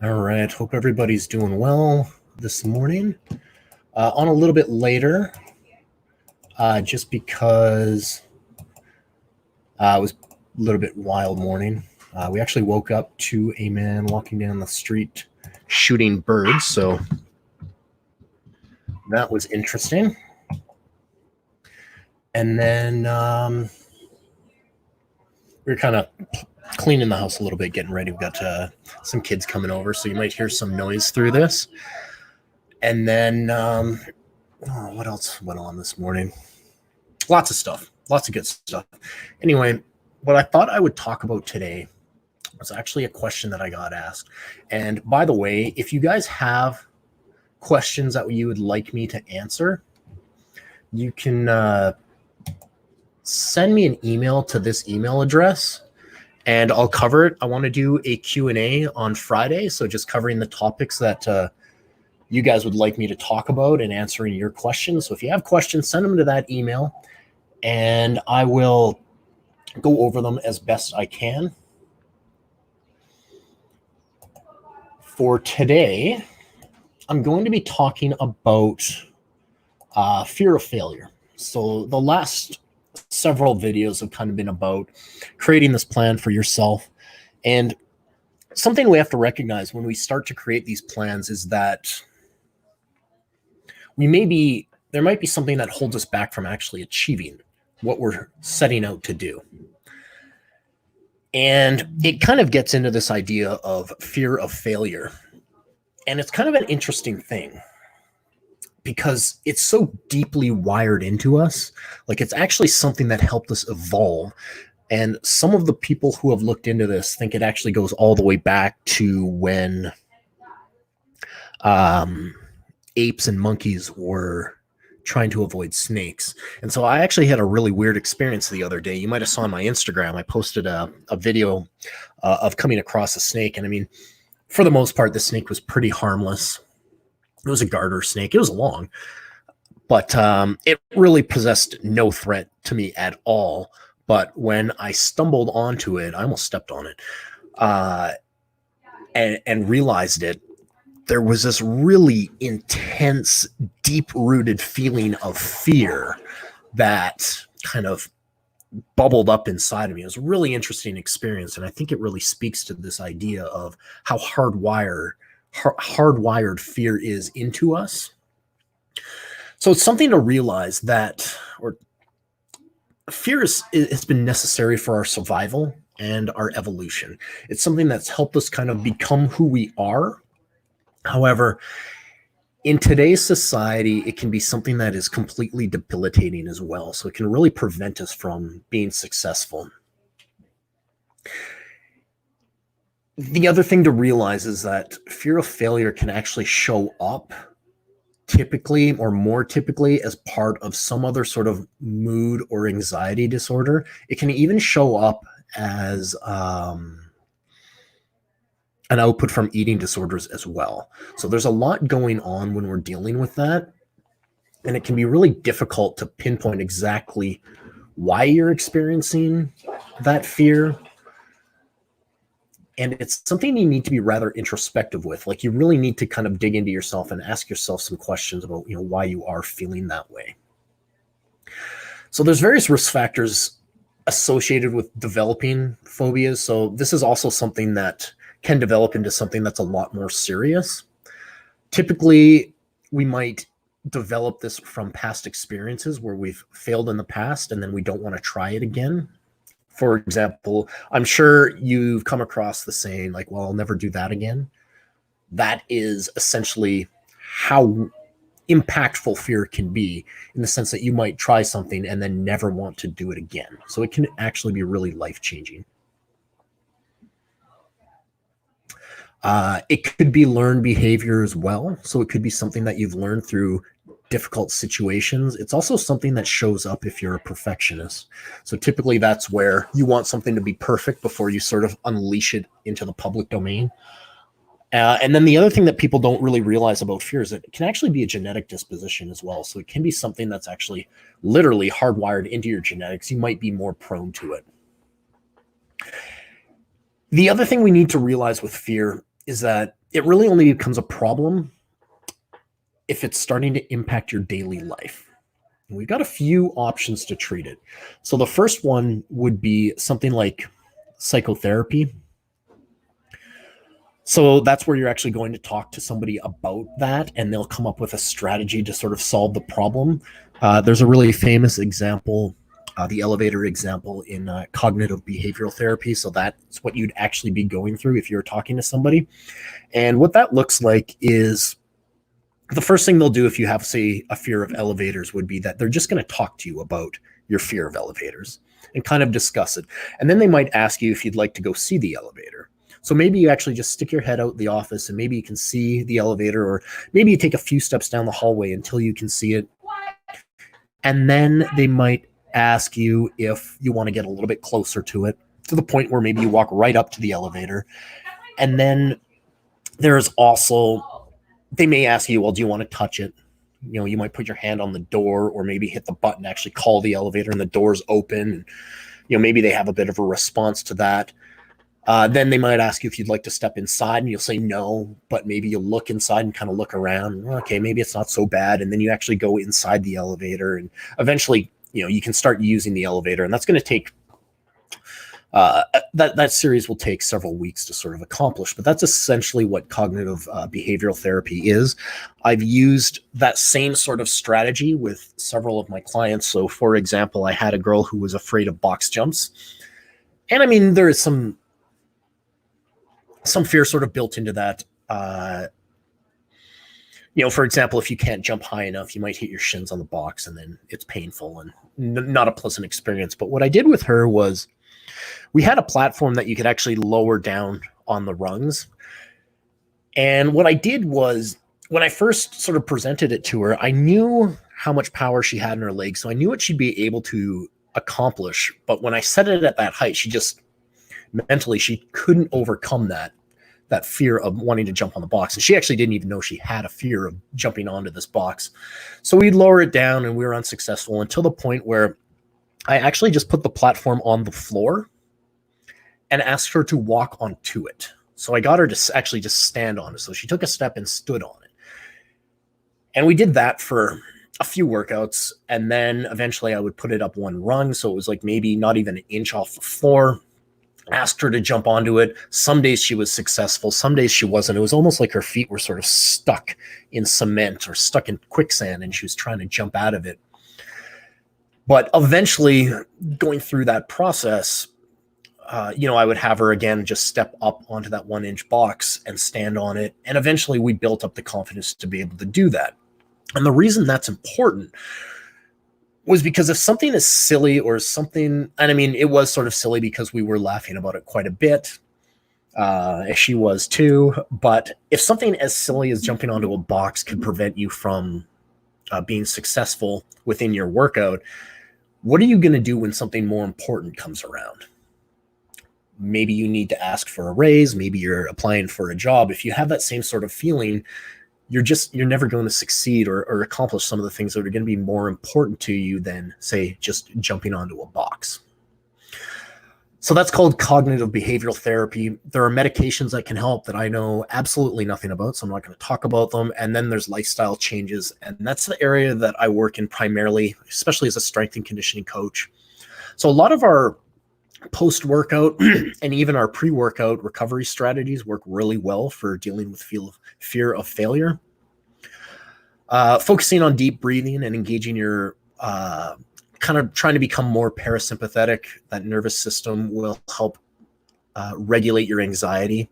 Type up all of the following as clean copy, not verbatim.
All right. Hope everybody's doing well this morning. On a little bit later, just because it was a little bit wild morning. We actually woke up to a man walking down the street shooting birds, so that was interesting. And then we were kind of cleaning the house a little bit, getting ready. We've got some kids coming over, so you might hear some noise through this. And then, what else went on this morning? Lots of stuff, lots of good stuff. Anyway, what I thought I would talk about today was actually a question that I got asked. And by the way, if you guys have questions that you would like me to answer, you can send me an email to this email address and I'll cover it. I want to do a Q&A on Friday, so just covering the topics that you guys would like me to talk about and answering your questions. So if you have questions, send them to that email and I will go over them as best I can. For today, I'm going to be talking about fear of failure. So the last several videos have kind of been about creating this plan for yourself. And something we have to recognize when we start to create these plans is that there might be something that holds us back from actually achieving what we're setting out to do. And it kind of gets into this idea of fear of failure. And it's kind of an interesting thing because it's so deeply wired into us. Like, it's actually something that helped us evolve. And some of the people who have looked into this think it actually goes all the way back to when apes and monkeys were trying to avoid snakes. And so I actually had a really weird experience the other day. You might have saw on my Instagram, I posted a video of coming across a snake. And I mean, for the most part, the snake was pretty harmless. It was a garter snake. It was long, but it really possessed no threat to me at all. But when I stumbled onto it, I almost stepped on it and realized it. There was this really intense, deep-rooted feeling of fear that kind of bubbled up inside of me. It was a really interesting experience, and I think it really speaks to this idea of how hardwired fear is into us. So it's something to realize that fear has been necessary for our survival and our evolution. It's something that's helped us kind of become who we are. However, in today's society, it can be something that is completely debilitating as well. So it can really prevent us from being successful. The other thing to realize is that fear of failure can actually show up typically, or more typically, as part of some other sort of mood or anxiety disorder. It can even show up as an output from eating disorders as well. So there's a lot going on when we're dealing with that. And it can be really difficult to pinpoint exactly why you're experiencing that fear. And it's something you need to be rather introspective with. Like, you really need to kind of dig into yourself and ask yourself some questions about, why you are feeling that way. So there's various risk factors associated with developing phobias. So this is also something that can develop into something that's a lot more serious. Typically, we might develop this from past experiences where we've failed in the past and then we don't want to try it again. For example, I'm sure you've come across the saying, like, well, I'll never do that again. That is essentially how impactful fear can be, in the sense that you might try something and then never want to do it again. So it can actually be really life-changing. It could be learned behavior as well. So it could be something that you've learned through difficult situations. It's also something that shows up if you're a perfectionist. So typically that's where you want something to be perfect before you sort of unleash it into the public domain. And then the other thing that people don't really realize about fear is that it can actually be a genetic disposition as well. So it can be something that's actually literally hardwired into your genetics. You might be more prone to it. The other thing we need to realize with fear is that it really only becomes a problem if it's starting to impact your daily life. And we've got a few options to treat it. So the first one would be something like psychotherapy. So that's where you're actually going to talk to somebody about that, and they'll come up with a strategy to sort of solve the problem. There's a really famous example, the elevator example in cognitive behavioral therapy. So that's what you'd actually be going through if you're talking to somebody. And what that looks like is the first thing they'll do if you have, say, a fear of elevators would be that they're just going to talk to you about your fear of elevators and kind of discuss it. And then they might ask you if you'd like to go see the elevator. So maybe you actually just stick your head out the office and maybe you can see the elevator, or maybe you take a few steps down the hallway until you can see it. And then they might ask you if you want to get a little bit closer to it, to the point where maybe you walk right up to the elevator. And then there's also, they may ask you, well, do you want to touch it? You know, you might put your hand on the door or maybe hit the button, actually call the elevator, and the door's open. And, you know, maybe they have a bit of a response to that. Then they might ask you if you'd like to step inside, and you'll say no, but maybe you'll look inside and kind of look around. Okay, maybe it's not so bad. And then you actually go inside the elevator, and eventually, you know, you can start using the elevator. And that's going to take, that series will take several weeks to sort of accomplish. But that's essentially what cognitive behavioral therapy is. I've used that same sort of strategy with several of my clients. So, for example, I had a girl who was afraid of box jumps. And I mean, there is some fear sort of built into that. You know, for example, if you can't jump high enough, you might hit your shins on the box and then it's painful and not a pleasant experience. But what I did with her was we had a platform that you could actually lower down on the rungs. And what I did was, when I first sort of presented it to her, I knew how much power she had in her legs. So I knew what she'd be able to accomplish. But when I set it at that height, she just mentally, she couldn't overcome that fear of wanting to jump on the box. And she actually didn't even know she had a fear of jumping onto this box. So we'd lower it down and we were unsuccessful until the point where I actually just put the platform on the floor and asked her to walk onto it. So I got her to actually just stand on it. So she took a step and stood on it. And we did that for a few workouts. And then eventually I would put it up one rung. So it was like maybe not even an inch off the floor. Asked her to jump onto it. Some days she was successful. Some days she wasn't. It was almost like her feet were sort of stuck in cement or stuck in quicksand, and she was trying to jump out of it. But eventually, going through that process, you know, I would have her again just step up onto that 1-inch box and stand on it. And eventually we built up the confidence to be able to do that. And the reason that's important was because if something is silly or something, and I mean, it was sort of silly because we were laughing about it quite a bit. She was too. But if something as silly as jumping onto a box could prevent you from being successful within your workout, what are you going to do when something more important comes around? Maybe you need to ask for a raise. Maybe you're applying for a job. If you have that same sort of feeling, you're never going to succeed or accomplish some of the things that are going to be more important to you than, say, just jumping onto a box. So that's called cognitive behavioral therapy. There are medications that can help that I know absolutely nothing about, so I'm not going to talk about them. And then there's lifestyle changes, and that's the area that I work in primarily, especially as a strength and conditioning coach. So a lot of our post-workout and even our pre-workout recovery strategies work really well for dealing with fear of failure. Focusing on deep breathing and engaging your kind of trying to become more parasympathetic, that nervous system will help regulate your anxiety.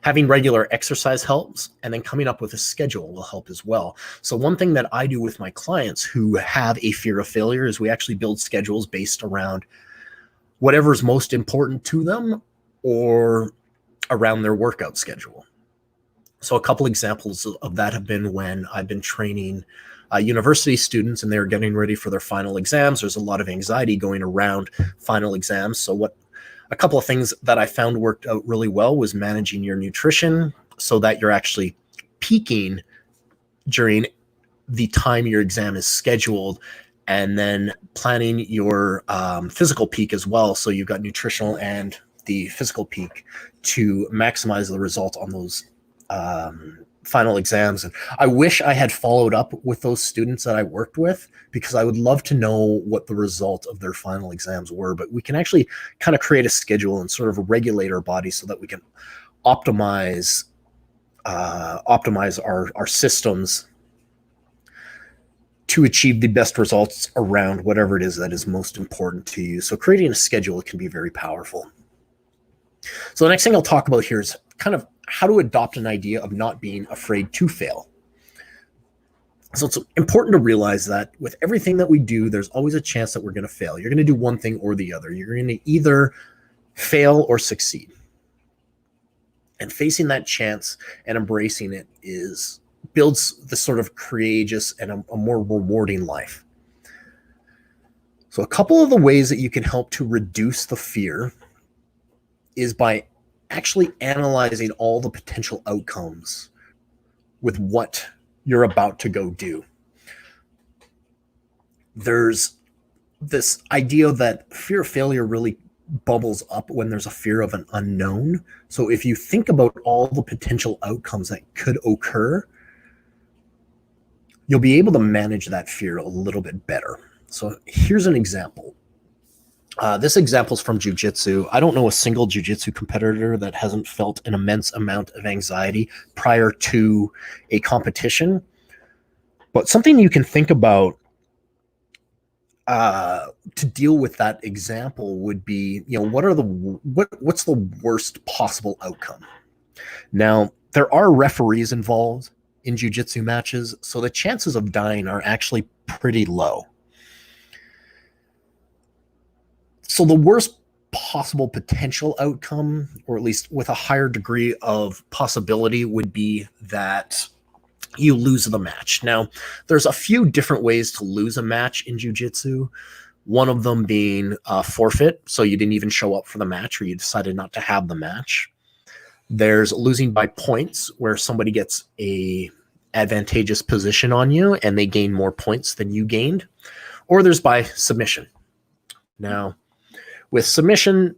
Having regular exercise helps, and then coming up with a schedule will help as well. So one thing that I do with my clients who have a fear of failure is we actually build schedules based around whatever is most important to them or around their workout schedule. So a couple examples of that have been when I've been training university students and they're getting ready for their final exams. There's a lot of anxiety going around final exams. So a couple of things that I found worked out really well was managing your nutrition so that you're actually peaking during the time your exam is scheduled, and then planning your physical peak as well. So you've got nutritional and the physical peak to maximize the result on those final exams. And I wish I had followed up with those students that I worked with, because I would love to know what the result of their final exams were. But we can actually kind of create a schedule and sort of regulate our body so that we can optimize our systems to achieve the best results around whatever it is that is most important to you. So creating a schedule can be very powerful. So the next thing I'll talk about here is kind of how to adopt an idea of not being afraid to fail. So it's important to realize that with everything that we do, there's always a chance that we're going to fail. You're going to do one thing or the other. You're going to either fail or succeed. And facing that chance and embracing it builds this sort of courageous and a more rewarding life. So a couple of the ways that you can help to reduce the fear is by actually analyzing all the potential outcomes with what you're about to go do. There's this idea that fear of failure really bubbles up when there's a fear of an unknown. So if you think about all the potential outcomes that could occur, you'll be able to manage that fear a little bit better. So here's an example. This example is from jiu-jitsu. I don't know a single jiu-jitsu competitor that hasn't felt an immense amount of anxiety prior to a competition. But something you can think about to deal with that example would be, what's the worst possible outcome? Now, there are referees involved in jiu-jitsu matches, so the chances of dying are actually pretty low. So the worst possible potential outcome, or at least with a higher degree of possibility, would be that you lose the match. Now, there's a few different ways to lose a match in jiu-jitsu. One of them being forfeit, so you didn't even show up for the match, or you decided not to have the match. There's losing by points, where somebody gets a advantageous position on you and they gain more points than you gained. Or there's by submission. Now, with submission,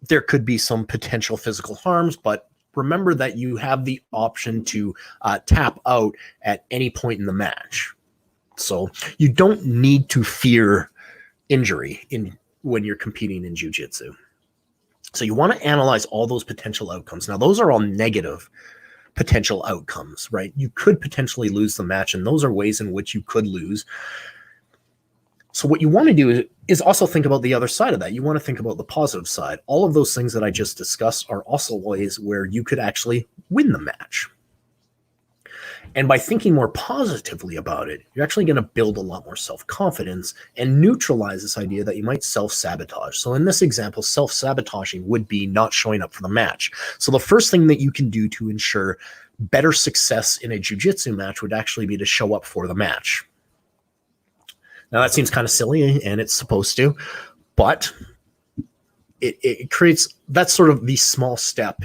there could be some potential physical harms, but remember that you have the option to tap out at any point in the match. So you don't need to fear injury when you're competing in jiu-jitsu. So you want to analyze all those potential outcomes. Now, those are all negative potential outcomes, right? You could potentially lose the match, and those are ways in which you could lose. So what you want to do is also think about the other side of that. You want to think about the positive side. All of those things that I just discussed are also ways where you could actually win the match. And by thinking more positively about it, you're actually going to build a lot more self-confidence and neutralize this idea that you might self-sabotage. So in this example, self-sabotaging would be not showing up for the match. So the first thing that you can do to ensure better success in a jiu-jitsu match would actually be to show up for the match. Now, that seems kind of silly, and it's supposed to, but it creates, that's sort of the small step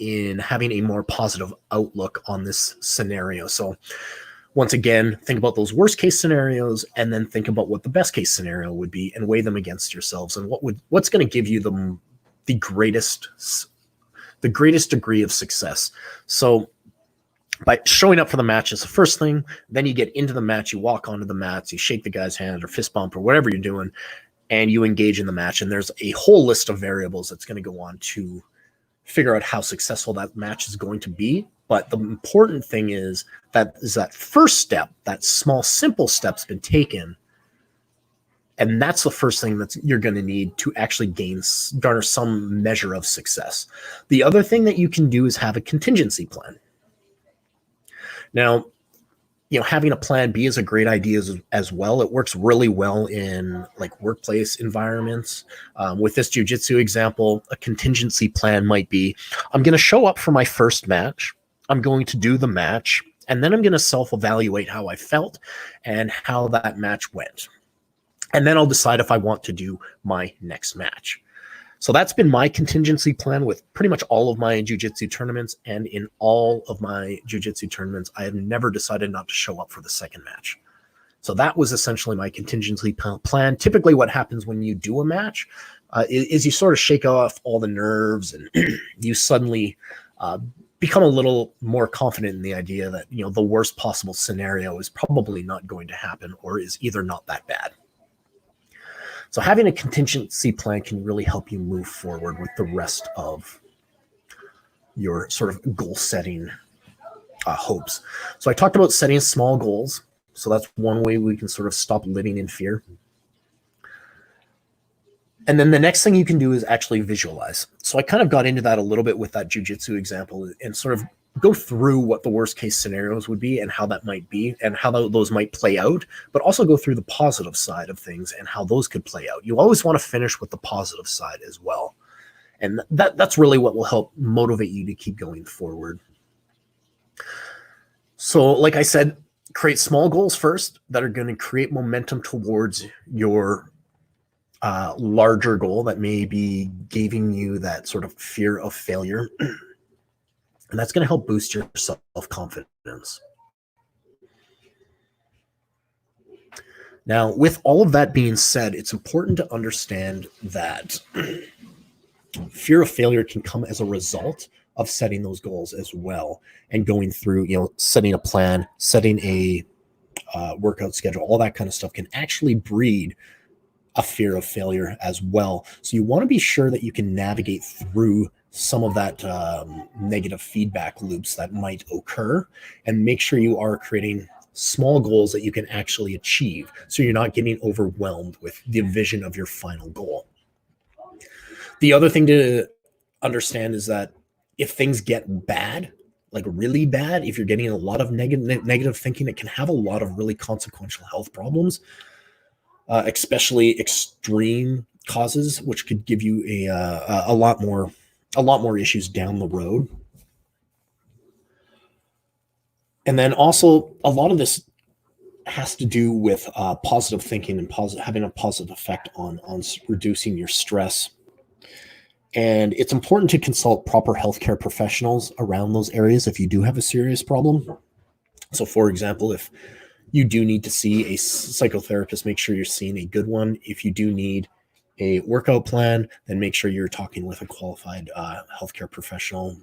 in having a more positive outlook on this scenario. So once again, think about those worst case scenarios, and then think about what the best case scenario would be and weigh them against yourselves, and what's going to give you the greatest degree of success. So by showing up for the match is the first thing. Then you get into the match, you walk onto the mats, you shake the guy's hand or fist bump or whatever you're doing, and you engage in the match. And there's a whole list of variables that's going to go on to figure out how successful that match is going to be. But the important thing is that first step, that small, simple step's been taken. And that's the first thing that you're going to need to actually garner some measure of success. The other thing that you can do is have a contingency plan. Now, having a plan B is a great idea as well. It works really well in like workplace environments. With this jiu-jitsu example, a contingency plan might be, I'm going to show up for my first match. I'm going to do the match, and then I'm going to self-evaluate how I felt and how that match went. And then I'll decide if I want to do my next match. So that's been my contingency plan with pretty much all of my jiu-jitsu tournaments. And in all of my jiu-jitsu tournaments, I have never decided not to show up for the second match. So that was essentially my contingency plan. Typically what happens when you do a match, is you sort of shake off all the nerves, and you suddenly become a little more confident in the idea that, you know, the worst possible scenario is probably not going to happen, or is either not that bad. So having a contingency plan can really help you move forward with the rest of your sort of goal setting hopes. So I talked about setting small goals. So that's one way we can sort of stop living in fear. And then the next thing you can do is actually visualize. So I kind of got into that a little bit with that jujitsu example, and sort of go through what the worst case scenarios would be and how that might be and how those might play out, but also go through the positive side of things and how those could play out. You always want to finish with the positive side as well. And that's really what will help motivate you to keep going forward. So like I said, create small goals first that are going to create momentum towards your larger goal that may be giving you that sort of fear of failure. And that's going to help boost your self-confidence. Now, with all of that being said, it's important to understand that fear of failure can come as a result of setting those goals as well, and going through, you know, setting a plan, setting a workout schedule, all that kind of stuff can actually breed a fear of failure as well. So you want to be sure that you can navigate through some of that negative feedback loops that might occur, and make sure you are creating small goals that you can actually achieve, so you're not getting overwhelmed with the vision of your final goal. The other thing to understand is that if things get bad, like really bad, if you're getting a lot of negative thinking, it can have a lot of really consequential health problems, especially extreme causes, which could give you a lot more issues down the road. And then also, a lot of this has to do with positive thinking and having a positive effect on reducing your stress. And it's important to consult proper healthcare professionals around those areas if you do have a serious problem. So for example, if you do need to see a psychotherapist, make sure you're seeing a good one. If you do need a workout plan, then make sure you're talking with a qualified healthcare professional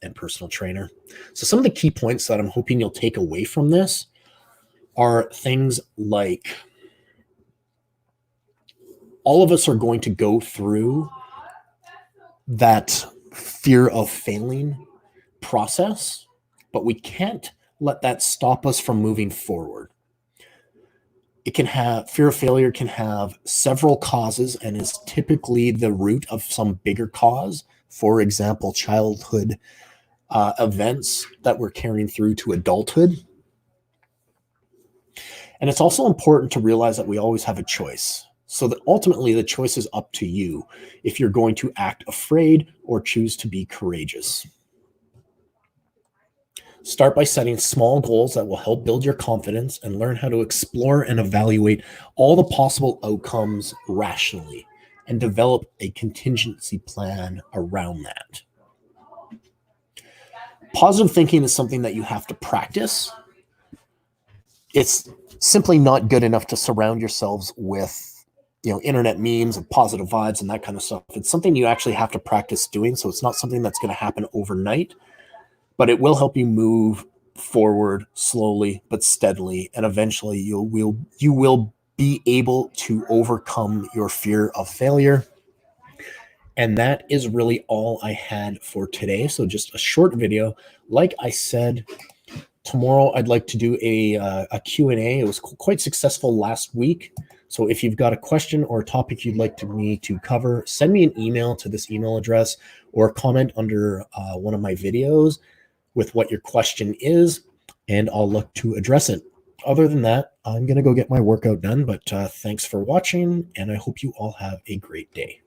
and personal trainer. So some of the key points that I'm hoping you'll take away from this are things like, all of us are going to go through that fear of failing process, but we can't let that stop us from moving forward. Fear of failure can have several causes and is typically the root of some bigger cause. For example, childhood events that we're carrying through to adulthood. And it's also important to realize that we always have a choice. So that ultimately the choice is up to you if you're going to act afraid or choose to be courageous. Start by setting small goals that will help build your confidence, and learn how to explore and evaluate all the possible outcomes rationally, and develop a contingency plan around that. Positive thinking is something that you have to practice. It's simply not good enough to surround yourselves with, you know, internet memes and positive vibes and that kind of stuff. It's something you actually have to practice doing. So it's not something that's going to happen overnight, but it will help you move forward slowly but steadily. And eventually you will be able to overcome your fear of failure. And that is really all I had for today. So just a short video. Like I said, tomorrow I'd like to do a Q&A. It was quite successful last week. So if you've got a question or a topic you'd like me to cover, send me an email to this email address, or comment under one of my videos with what your question is, and I'll look to address it. Other than that, I'm going to go get my workout done, but thanks for watching, and I hope you all have a great day.